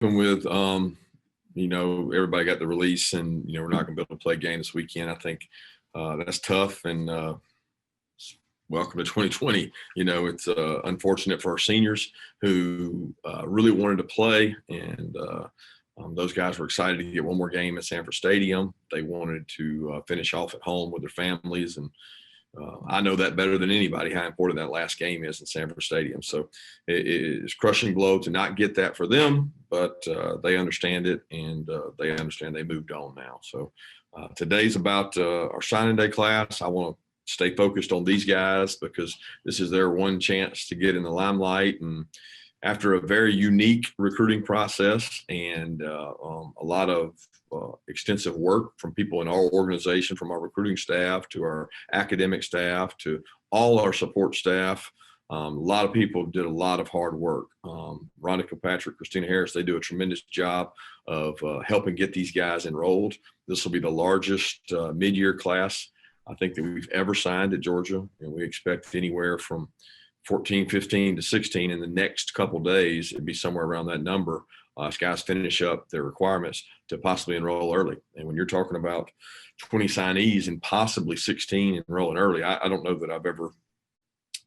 with, everybody got the release and, we're not going to be able to play a game this weekend. I think that's tough. And welcome to 2020. It's unfortunate for our seniors who really wanted to play. And those guys were excited to get one more game at Sanford Stadium. They wanted to finish off at home with their families. And I know that better than anybody, how important that last game is in Sanford Stadium. So it's crushing blow to not get that for them, but they understand it, and they understand they moved on now. So today's about our signing day class. I want to stay focused on these guys because this is their one chance to get in the limelight. And after a very unique recruiting process and a lot of extensive work from people in our organization, from our recruiting staff to our academic staff to all our support staff. A lot of people did a lot of hard work. Rhonda Kilpatrick, Christina Harris, they do a tremendous job of helping get these guys enrolled. This will be the largest mid-year class I think that we've ever signed at Georgia, and we expect anywhere from 14, 15 to 16 in the next couple days. It'd be somewhere around that number. As guys finish up their requirements to possibly enroll early. And when you're talking about 20 signees and possibly 16 enrolling early, I don't know that I've ever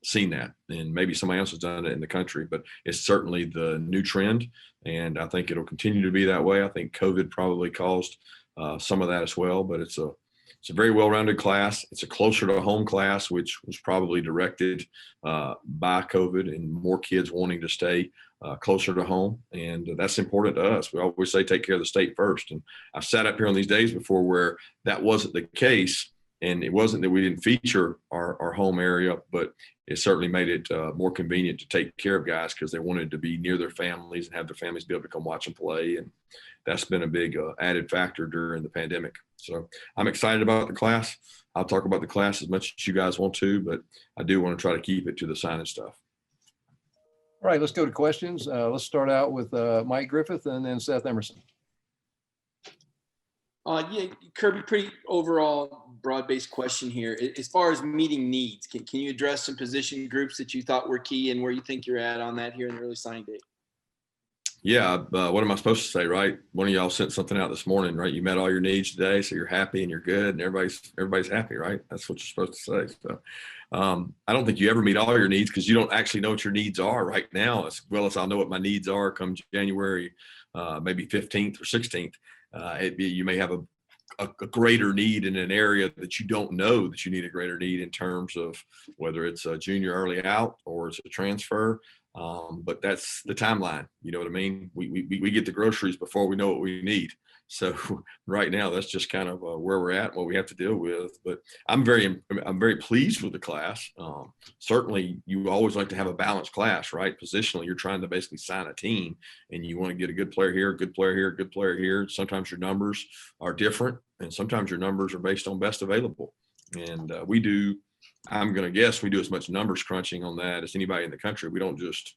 seen that. And maybe somebody else has done it in the country, but it's certainly the new trend. And I think it'll continue to be that way. I think COVID probably caused some of that as well, but it's a very well-rounded class. It's a closer to home class, which was probably directed by COVID and more kids wanting to stay closer to home. And that's important to us. We always say, take care of the state first. And I've sat up here on these days before where that wasn't the case. And it wasn't that we didn't feature our home area, but it certainly made it more convenient to take care of guys because they wanted to be near their families and have their families be able to come watch them play. And that's been a big added factor during the pandemic. So I'm excited about the class. I'll talk about the class as much as you guys want to, but I do want to try to keep it to the signing stuff. All right, let's go to questions. Let's start out with Mike Griffith and then Seth Emerson. Yeah, Kirby, pretty overall broad-based question here. As far as meeting needs, can you address some position groups that you thought were key and where you think you're at on that here in the early signing date? Yeah, what am I supposed to say, right? One of y'all sent something out this morning, right? You met all your needs today, so you're happy and you're good, and everybody's happy, right? That's what you're supposed to say. So I don't think you ever meet all your needs because you don't actually know what your needs are right now, as well as I'll know what my needs are come January, maybe 15th or 16th. You may have a greater need in an area that you don't know that you need a greater need in terms of whether it's a junior early out or it's a transfer. But that's the timeline. You know what I mean? We get the groceries before we know what we need. So right now, that's just kind of where we're at, what we have to deal with. But I'm very pleased with the class. Certainly, you always like to have a balanced class, right? Positionally, you're trying to basically sign a team, and you want to get a good player here, a good player here, a good player here. Sometimes your numbers are different, and sometimes your numbers are based on best available. And we do. I'm going to guess we do as much numbers crunching on that as anybody in the country. We don't just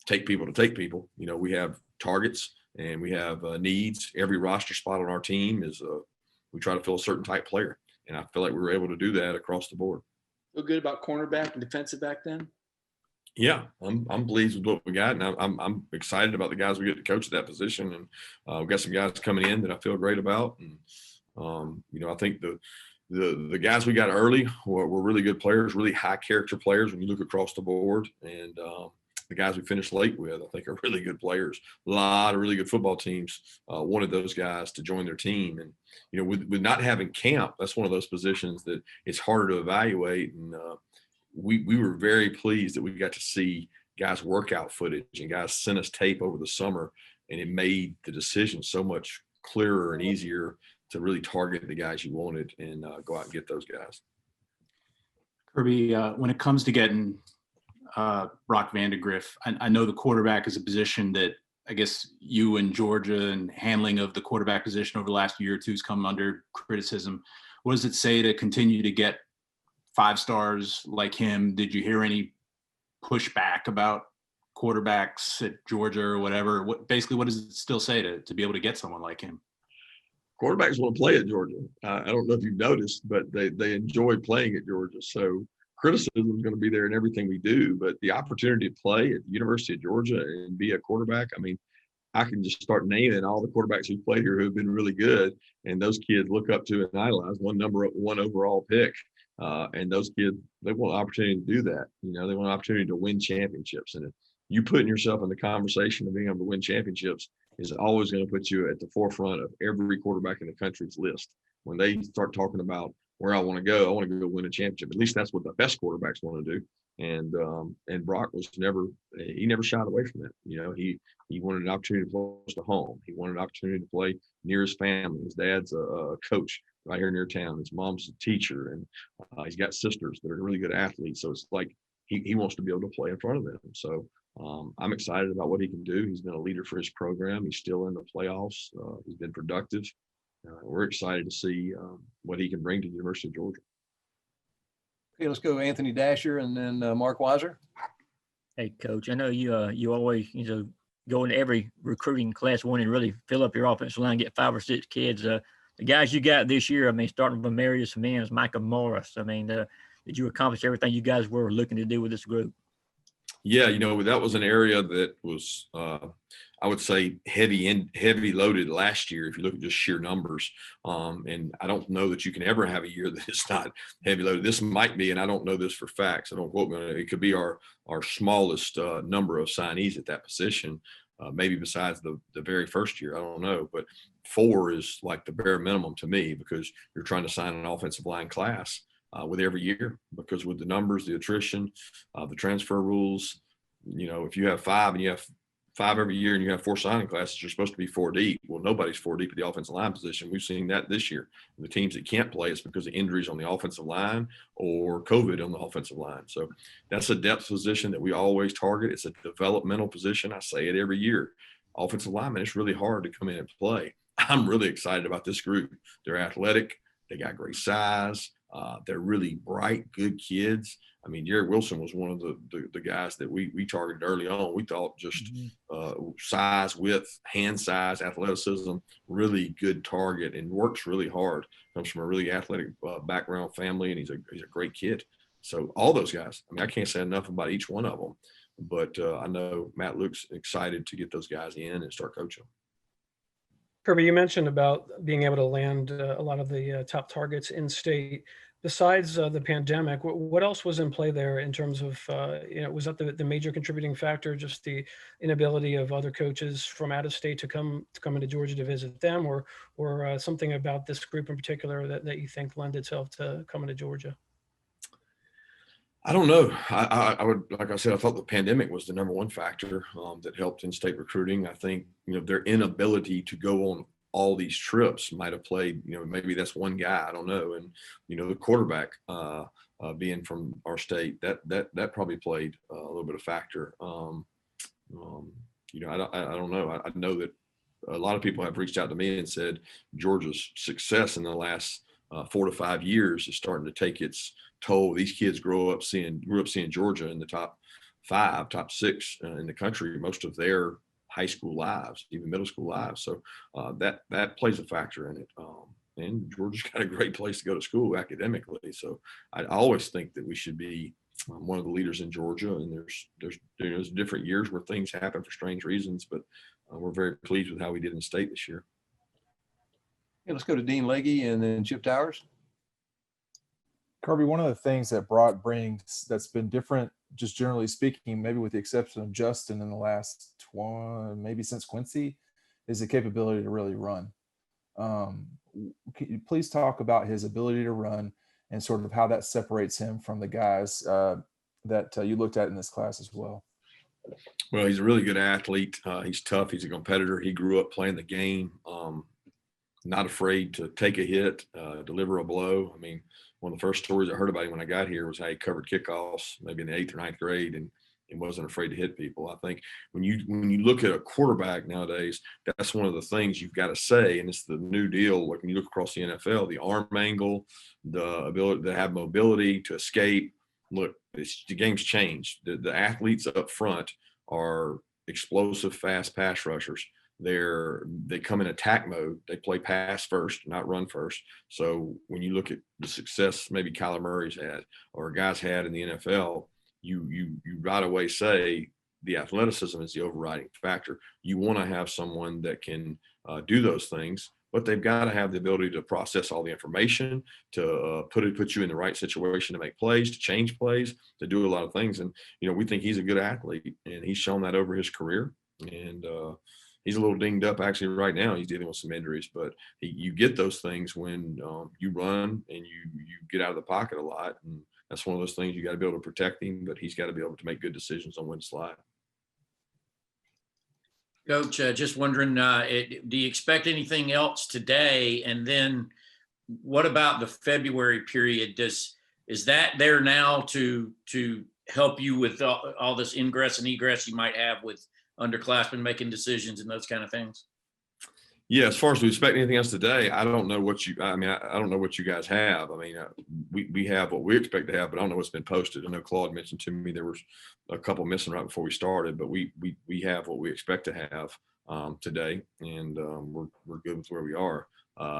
take people to take people. We have targets and we have needs. Every roster spot on our team is we try to fill a certain type player. And I feel like we were able to do that across the board. Feel good about cornerback and defensive back then? Yeah, I'm pleased with what we got. And I'm excited about the guys we get to coach at that position. And we've got some guys coming in that I feel great about. And, I think the guys we got early were really good players, really high character players when you look across the board. And the guys we finished late with, I think, are really good players. A lot of really good football teams wanted those guys to join their team. And, with not having camp, that's one of those positions that it's harder to evaluate. And we were very pleased that we got to see guys' workout footage and guys sent us tape over the summer. And it made the decision so much clearer and easier to really target the guys you wanted and go out and get those guys. Kirby, when it comes to getting Brock Vandagriff, I know the quarterback is a position that I guess you and Georgia and handling of the quarterback position over the last year or two has come under criticism. What does it say to continue to get 5 stars like him? Did you hear any pushback about quarterbacks at Georgia or whatever? What does it still say to be able to get someone like him? Quarterbacks want to play at Georgia. I don't know if you've noticed, but they enjoy playing at Georgia. So criticism is going to be there in everything we do. But the opportunity to play at the University of Georgia and be a quarterback, I can just start naming all the quarterbacks who played here who have been really good, and those kids look up to and idolize one overall pick. And those kids, they want an opportunity to do that. They want an opportunity to win championships. And if you putting yourself in the conversation of being able to win championships is always going to put you at the forefront of every quarterback in the country's list. When they start talking about where I want to go win a championship. At least that's what the best quarterbacks want to do. And Brock was never shied away from that. He wanted an opportunity to play close to home. He wanted an opportunity to play near his family. His dad's a coach right here near town. His mom's a teacher, and he's got sisters that are really good athletes. So it's like he wants to be able to play in front of them. So I'm excited about what he can do. He's been a leader for his program. He's still in the playoffs. He's been productive. We're excited to see what he can bring to the University of Georgia. Okay, let's go Anthony Dasher and then Mark Weiser. Hey, Coach, I know you always, go into every recruiting class one and really fill up your offensive line, get 5 or 6 kids. The guys you got this year, starting from Marius Mims, Micah Morris, did you accomplish everything you guys were looking to do with this group? Yeah, that was an area that was, I would say, heavy loaded last year if you look at just sheer numbers. And I don't know that you can ever have a year that is not heavy loaded. This might be, and I don't know this for facts, so don't quote me on it. It could be our smallest number of signees at that position, maybe besides the very first year. I don't know, but 4 is like the bare minimum to me because you're trying to sign an offensive line class with every year, because with the numbers, the attrition, the transfer rules, if you have 5 and you have 5 every year and you have 4 signing classes, you're supposed to be 4 deep. Well, nobody's 4 deep at the offensive line position. We've seen that this year. The teams that can't play, it's because of injuries on the offensive line or COVID on the offensive line. So that's a depth position that we always target. It's a developmental position. I say it every year. Offensive lineman, it's really hard to come in and play. I'm really excited about this group. They're athletic. They got great size. They're really bright, good kids. Jared Wilson was one of the guys that we targeted early on. We thought just size, width, hand size, athleticism, really good target, and works really hard. Comes from a really athletic background family, and he's a great kid. So all those guys, I can't say enough about each one of them. But I know Matt Luke's excited to get those guys in and start coaching them. Kirby, you mentioned about being able to land a lot of the top targets in state. Besides the pandemic, what else was in play there in terms of, was that the major contributing factor, just the inability of other coaches from out of state to come into Georgia to visit them, or something about this group in particular that you think lend itself to coming to Georgia? I don't know. I would, like I said, I thought the pandemic was the number one factor that helped in-state recruiting. I think, their inability to go on all these trips might have played, maybe that's one guy, I don't know. And, the quarterback being from our state, that probably played a little bit of factor. I don't know. I know that a lot of people have reached out to me and said Georgia's success in the last 4 to 5 years is starting to take its toll. These kids grew up seeing Georgia in the top 5, top 6 in the country most of their high school lives, even middle school lives. So that plays a factor in it. And Georgia's got a great place to go to school academically. So I always think that we should be one of the leaders in Georgia. And there's different years where things happen for strange reasons, but we're very pleased with how we did in state this year. Okay, let's go to Dean Legge and then Chip Towers. Kirby, one of the things that Brock brings that's been different, just generally speaking, maybe with the exception of Justin in the last maybe since Quincy, is the capability to really run. Can you please talk about his ability to run and sort of how that separates him from the guys that you looked at in this class as well? Well, he's a really good athlete. He's tough. He's a competitor. He grew up playing the game, not afraid to take a hit, deliver a blow. One of the first stories I heard about him when I got here was how he covered kickoffs, maybe in the 8th or 9th grade, and wasn't afraid to hit people. I think when you look at a quarterback nowadays, that's one of the things you've got to say, and it's the new deal. Like when you look across the NFL, the arm angle, the ability to have mobility, to escape. Look, the game's changed. The athletes up front are explosive, fast pass rushers. They come in attack mode. They play pass first, not run first. So when you look at the success maybe Kyler Murray's had or guys had in the NFL, you right away say the athleticism is the overriding factor. You want to have someone that can do those things, but they've got to have the ability to process all the information, to put you in the right situation to make plays, to change plays, to do a lot of things. And, we think he's a good athlete, and he's shown that over his career. And he's a little dinged up actually right now. He's dealing with some injuries, but you get those things when you run and you get out of the pocket a lot. And that's one of those things you got to be able to protect him, but he's got to be able to make good decisions on when to slide. Coach, just wondering, do you expect anything else today? And then what about the February period? Is that there now to help you with all this ingress and egress you might have with underclassmen making decisions and those kind of things? Yeah, as far as we expect anything else today, I don't know what I don't know what you guys have. I mean, we have what we expect to have, but I don't know what's been posted. I know Claude mentioned to me there was a couple missing right before we started, but we have what we expect to have today, and we're good with where we are.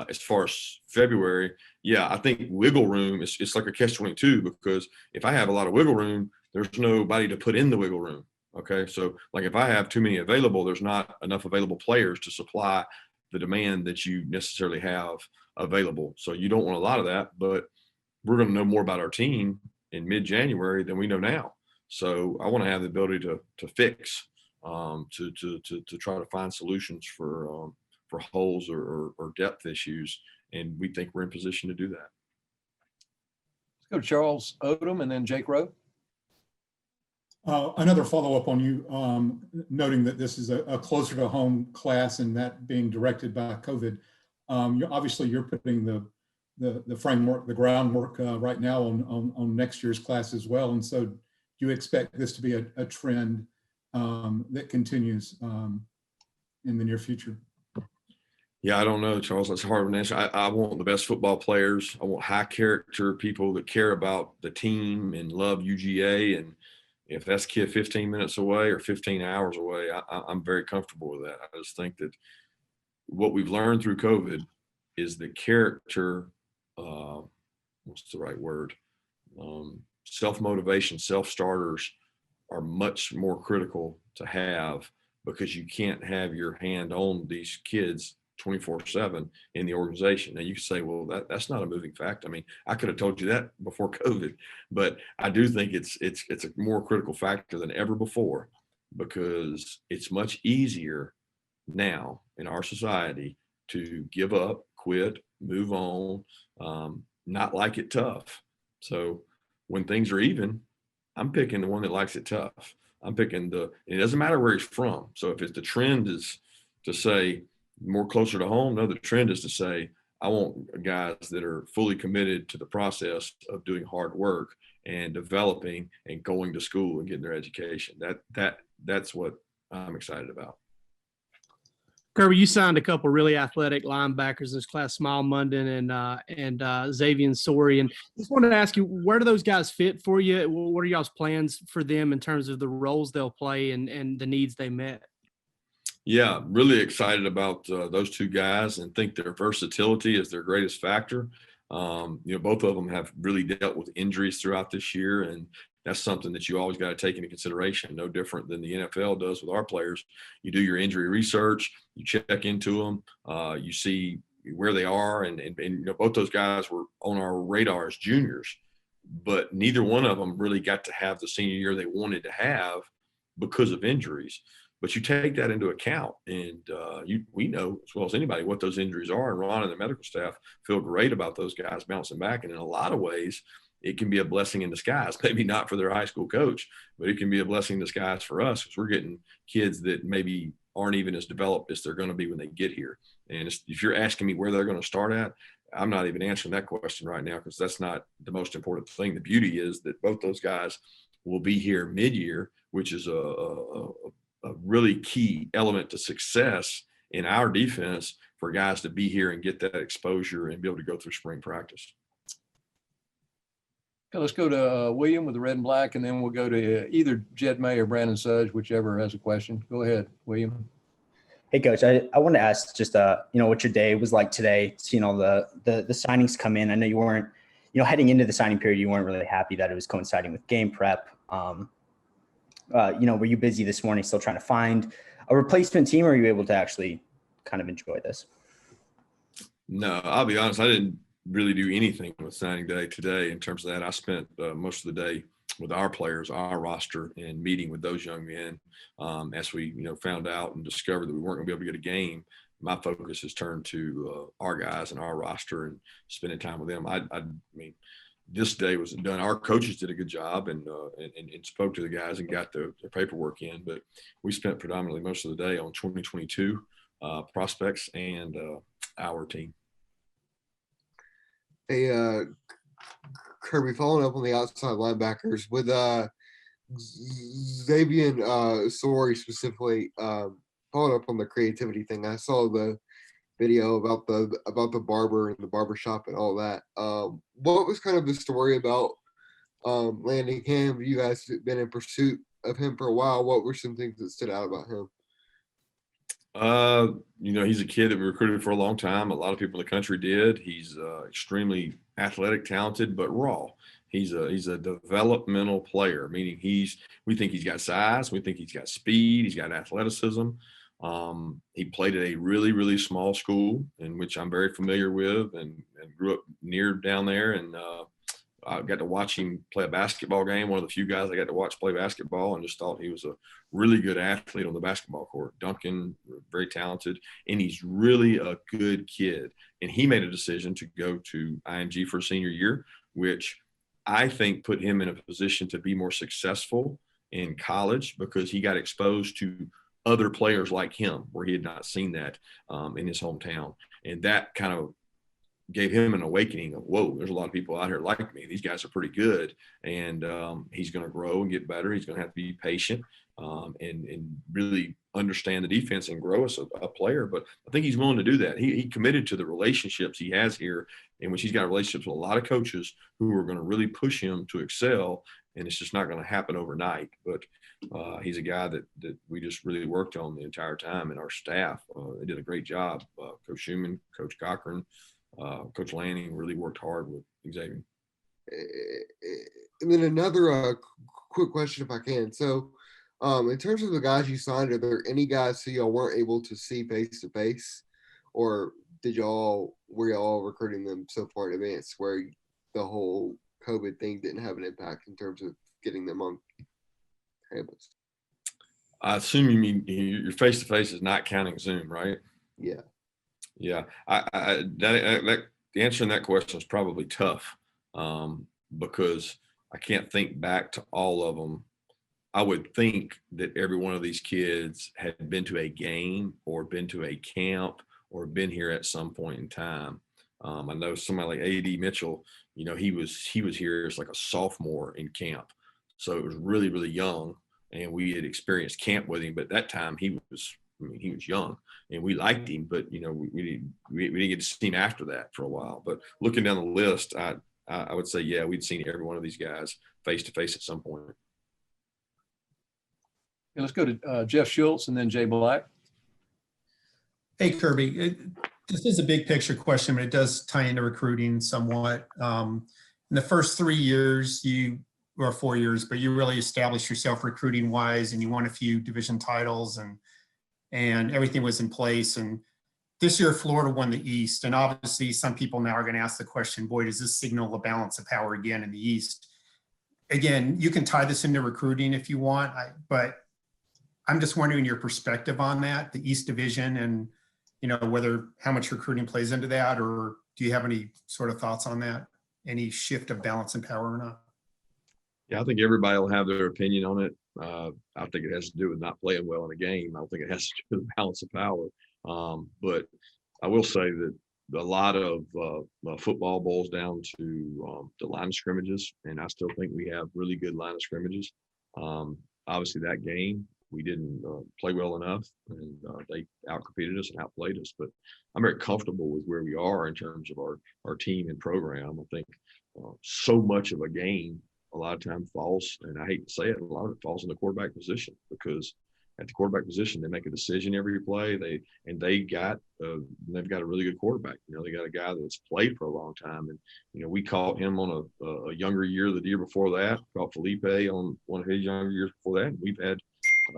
As far as February, yeah, I think wiggle room it's like a catch-22, because if I have a lot of wiggle room, there's nobody to put in the wiggle room. Okay, so like if I have too many available, there's not enough available players to supply the demand that you necessarily have available. So you don't want a lot of that, but we're going to know more about our team in mid-January than we know now. So I want to have the ability to fix, to try to find solutions for holes or depth issues, and we think we're in position to do that. Let's go to Charles Odom and then Jake Rowe. Another follow-up on you, noting that this is a closer to home class and that being directed by COVID. Obviously, you're putting the framework, the groundwork right now on next year's class as well. And so, do you expect this to be a trend that continues in the near future? Yeah, I don't know, Charles. That's a hard one to answer. I want the best football players. I want high character people that care about the team and love UGA. And if that's kid 15 minutes away or 15 hours away, I'm very comfortable with that. I just think that what we've learned through COVID is the character, what's the right word? Self-motivation, self-starters are much more critical to have, because you can't have your hand on these kids 24/7 in the organization. Now you can say, well, that's not a moving fact. I mean, I could have told you that before COVID, but I do think it's a more critical factor than ever before, because it's much easier now in our society to give up, quit, move on, not like it tough. So when things are even, I'm picking the one that likes it tough. I'm picking it doesn't matter where he's from. So if the trend is to say more closer to home, no, the trend is to say, I want guys that are fully committed to the process of doing hard work and developing and going to school and getting their education. That's what I'm excited about. Kirby, you signed a couple really athletic linebackers this class, Smile Munden and Xavier Sori. And just wanted to ask you, where do those guys fit for you? What are y'all's plans for them in terms of the roles they'll play and the needs they met? Yeah, really excited about those two guys, and think their versatility is their greatest factor. Both of them have really dealt with injuries throughout this year, and that's something that you always got to take into consideration. No different than the NFL does with our players. You do your injury research, you check into them, you see where they are, and both those guys were on our radar as juniors, but neither one of them really got to have the senior year they wanted to have because of injuries. But you take that into account, and we know as well as anybody what those injuries are. And Ron and the medical staff feel great about those guys bouncing back. And in a lot of ways, it can be a blessing in disguise. Maybe not for their high school coach, but it can be a blessing in disguise for us, because we're getting kids that maybe aren't even as developed as they're going to be when they get here. And if you're asking me where they're going to start at, I'm not even answering that question right now, because that's not the most important thing. The beauty is that both those guys will be here mid-year, which is a really key element to success in our defense, for guys to be here and get that exposure and be able to go through spring practice. Okay, let's go to William with the red and black, and then we'll go to either Jed May or Brandon Sudge, whichever has a question. Go ahead, William. Hey, Coach, I want to ask just, what your day was like today, seeing all the signings come in. I know you weren't, heading into the signing period, you weren't really happy that it was coinciding with game prep. Were you busy this morning still trying to find a replacement team, or are you able to actually kind of enjoy this? No, I'll be honest. I didn't really do anything with signing day today in terms of that. I spent most of the day with our players, our roster, and meeting with those young men. As we, found out and discovered that we weren't going to be able to get a game, my focus has turned to our guys and our roster and spending time with them. I mean, this day was done. Our coaches did a good job and spoke to the guys and got the paperwork in. But we spent predominantly most of the day on 2022 prospects and our team. Hey, Kirby, following up on the outside linebackers with Xavier Sorey specifically, following up on the creativity thing. I saw the video about the barber and the barber shop and all that. What was kind of the story about landing him? You guys have been in pursuit of him for a while. What were some things that stood out about him? He's a kid that we recruited for a long time. A lot of people in the country did. He's extremely athletic, talented, but raw. He's a developmental player, meaning we think he's got size. We think he's got speed. He's got athleticism. He played at a really, really small school in which I'm very familiar with and grew up near down there. And I got to watch him play a basketball game. One of the few guys I got to watch play basketball, and just thought he was a really good athlete on the basketball court. Duncan, very talented, and he's really a good kid. And he made a decision to go to IMG for senior year, which I think put him in a position to be more successful in college because he got exposed to other players like him where he had not seen that in his hometown. And that kind of gave him an awakening of, whoa, there's a lot of people out here like me. These guys are pretty good. And he's going to grow and get better. He's going to have to be patient and really understand the defense and grow as a player. But I think he's willing to do that. He committed to the relationships he has here, in which he's got relationships with a lot of coaches who are going to really push him to excel. And it's just not going to happen overnight. But he's a guy that we just really worked on the entire time, and our staff, they did a great job. Coach Schumann, Coach Cochran, Coach Lanning really worked hard with Xavier. And then another quick question, if I can. So in terms of the guys you signed, are there any guys who y'all weren't able to see face to face, or were y'all recruiting them so far in advance where the whole COVID thing didn't have an impact in terms of getting them on campus? I assume you mean your face to face is not counting Zoom, right? Yeah. Yeah, the answering that question is probably tough because I can't think back to all of them. I would think that every one of these kids had been to a game or been to a camp or been here at some point in time. I know somebody like A.D. Mitchell, he was here as like a sophomore in camp. So it was really, really young, and we had experienced camp with him, but at that time he was young and we liked him, but we didn't get to see him after that for a while. But looking down the list, I would say, yeah, we'd seen every one of these guys face to face at some point. Okay, let's go to Jeff Schultz and then Jay Black. Hey, Kirby, this is a big picture question, but it does tie into recruiting somewhat. In the first 3 years, or 4 years, but you really established yourself recruiting wise, and you won a few division titles, and everything was in place. And this year, Florida won the East. And obviously, some people now are going to ask the question, boy, does this signal a balance of power again in the East? Again, you can tie this into recruiting if you want, but I'm just wondering your perspective on that, the East Division, and how much recruiting plays into that, or do you have any sort of thoughts on that? Any shift of balance and power or not? Yeah, I think everybody will have their opinion on it. I think it has to do with not playing well in a game. I don't think it has to do with balance of power. But I will say that a lot of football boils down to the line of scrimmages, and I still think we have really good line of scrimmages. Obviously, that game, we didn't play well enough, and they outcompeted us and outplayed us. But I'm very comfortable with where we are in terms of our team and program. I think so much of a game a lot of times falls, and I hate to say it, a lot of it falls in the quarterback position because at the quarterback position. They make a decision every play. They've got a really good quarterback. They got a guy that's played for a long time, and we caught him on a younger year the year before that. Caught Felipe on one of his younger years before that. And we've had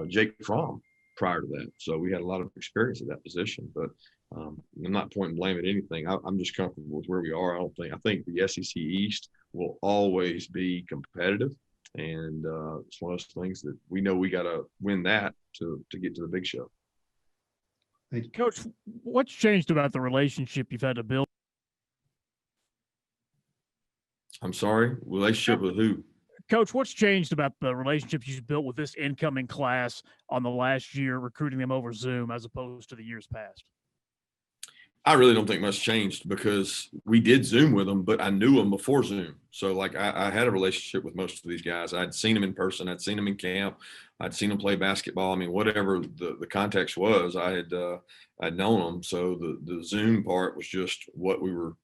Jake Fromm prior to that, so we had a lot of experience at that position. But I'm not pointing blame at anything. I'm just comfortable with where we are. I think the SEC East will always be competitive, and it's one of those things that we know we got to win that to get to the big show. Coach, what's changed about the relationship you've had to build? I'm sorry, relationship with who? Coach, what's changed about the relationships you've built with this incoming class on the last year, recruiting them over Zoom as opposed to the years past? I really don't think much changed because we did Zoom with them, but I knew them before Zoom. So like I had a relationship with most of these guys. I'd seen them in person. I'd seen them in camp. I'd seen them play basketball. I mean, whatever the context was, I'd known them. So the Zoom part was just what we were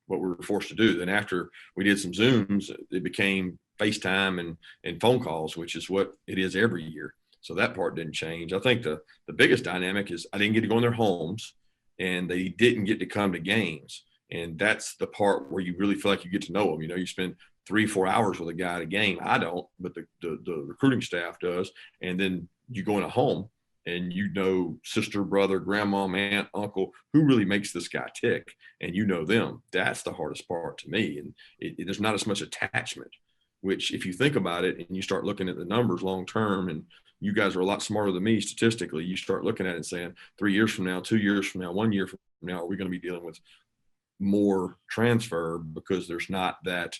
forced to do. Then after we did some Zooms, it became FaceTime and phone calls, which is what it is every year. So that part didn't change. I think the biggest dynamic is I didn't get to go in their homes, and they didn't get to come to games. And that's the part where you really feel like you get to know them. You spend 3-4 hours with a guy at a game. I don't, but the recruiting staff does. And then you go in a home and sister, brother, grandma, aunt, uncle, who really makes this guy tick, and them. That's the hardest part to me. And there's not as much attachment, which if you think about it and you start looking at the numbers long term, and you guys are a lot smarter than me statistically, you start looking at it and saying 3 years from now, 2 years from now, 1 year from now, are we going to be dealing with more transfer because there's not that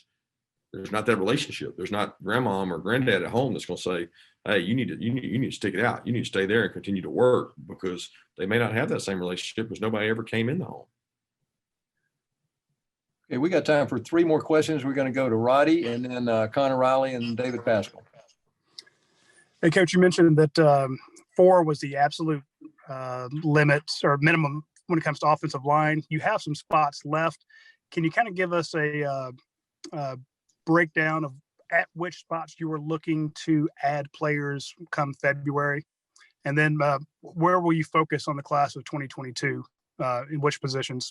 relationship. There's not grandmom or granddad at home that's going to say, hey, you need to stick it out. You need to stay there and continue to work, because they may not have that same relationship because nobody ever came in the home. Okay, we got time for 3 more questions. We're going to go to Roddy and then Connor Riley and David Pascal. Hey, Coach, you mentioned that 4 was the absolute limit or minimum when it comes to offensive line. You have some spots left. Can you kind of give us a breakdown of at which spots you were looking to add players come February? And then where will you focus on the class of 2022? In which positions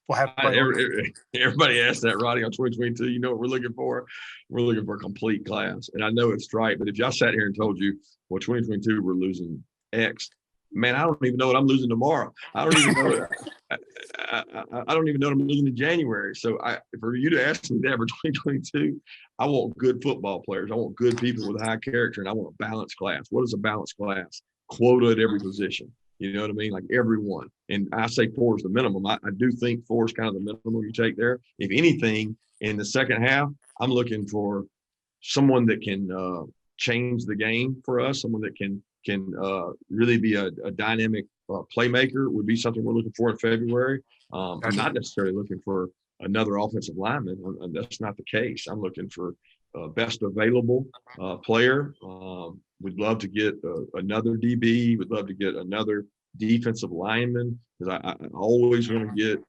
will have players? Everybody asked that, Roddy, on 2022. You know what we're looking for? We're looking for a complete class. And I know it's right, but if y'all sat here and told you, well, 2022, we're losing X, man, I don't even know what I'm losing tomorrow. I don't even know. I don't even know what I'm losing in January. So for you to ask me that for 2022, I want good football players. I want good people with high character, and I want a balanced class. What is a balanced class? Quota at every position. You know what I mean? Like everyone. And I say 4 is the minimum. I do think 4 is kind of the minimum you take there. If anything, in the second half, I'm looking for someone that can change the game for us, someone that can really be a dynamic playmaker would be something we're looking for in February. I'm not necessarily looking for another offensive lineman. That's not the case. I'm looking for best available player. We'd love to get another DB. We'd love to get another defensive lineman, because I always want to get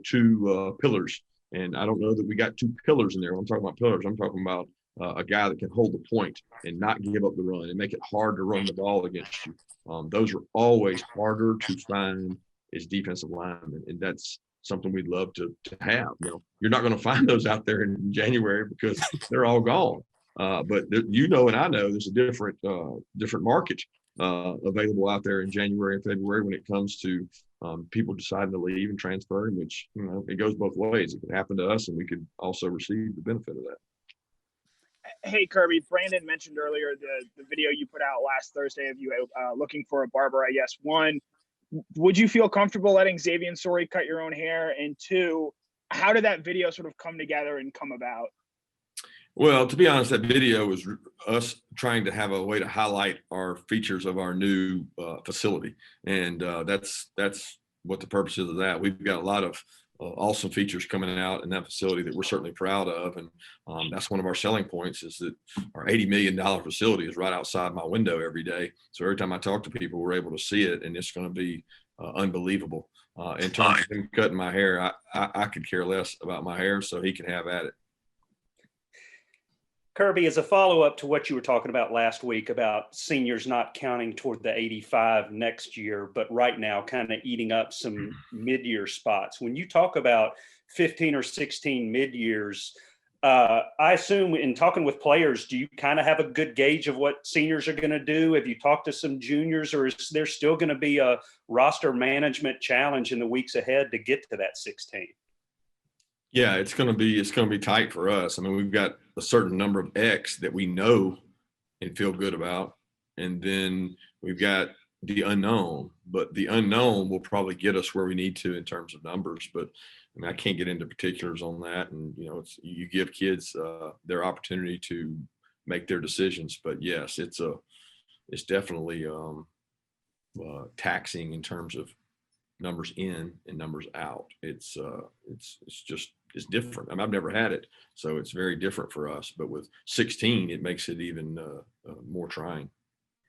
2 pillars. And I don't know that we got 2 pillars in there. When I'm talking about pillars, I'm talking about a guy that can hold the point and not give up the run and make it hard to run the ball against you. Those are always harder to find as defensive linemen, and that's something we'd love to have. You're not going to find those out there in January because they're all gone. But and I know there's a different market available out there in January and February when it comes to people deciding to leave and transferring, which it goes both ways. It could happen to us, and we could also receive the benefit of that. Hey, Kirby, Brandon mentioned earlier the video you put out last Thursday of you looking for a barber, I guess. 1, would you feel comfortable letting Xavier Sorey cut your own hair? And 2, how did that video sort of come together and come about? Well, to be honest, that video was us trying to have a way to highlight our features of our new facility. And that's what the purpose is of that. We've got a lot of awesome features coming out in that facility that we're certainly proud of. And that's one of our selling points, is that our $80 million facility is right outside my window every day. So every time I talk to people, we're able to see it, and it's going to be unbelievable. In terms of him cutting my hair, I could care less about my hair, so he can have at it. Kirby, as a follow-up to what you were talking about last week about seniors not counting toward the 85 next year, but right now kind of eating up some mid-year spots. When you talk about 15 or 16 mid-years, I assume in talking with players, do you kind of have a good gauge of what seniors are going to do? Have you talked to some juniors, or is there still going to be a roster management challenge in the weeks ahead to get to that 16? Yeah, it's going to be tight for us. I mean, we've got a certain number of X that we know and feel good about, and then we've got the unknown. But the unknown will probably get us where we need to in terms of numbers. But I mean, I can't get into particulars on that. And you give kids their opportunity to make their decisions. But yes, it's definitely taxing in terms of numbers in and numbers out. It's different. I mean, I've never had it, so it's very different for us. But with 16, it makes it even more trying.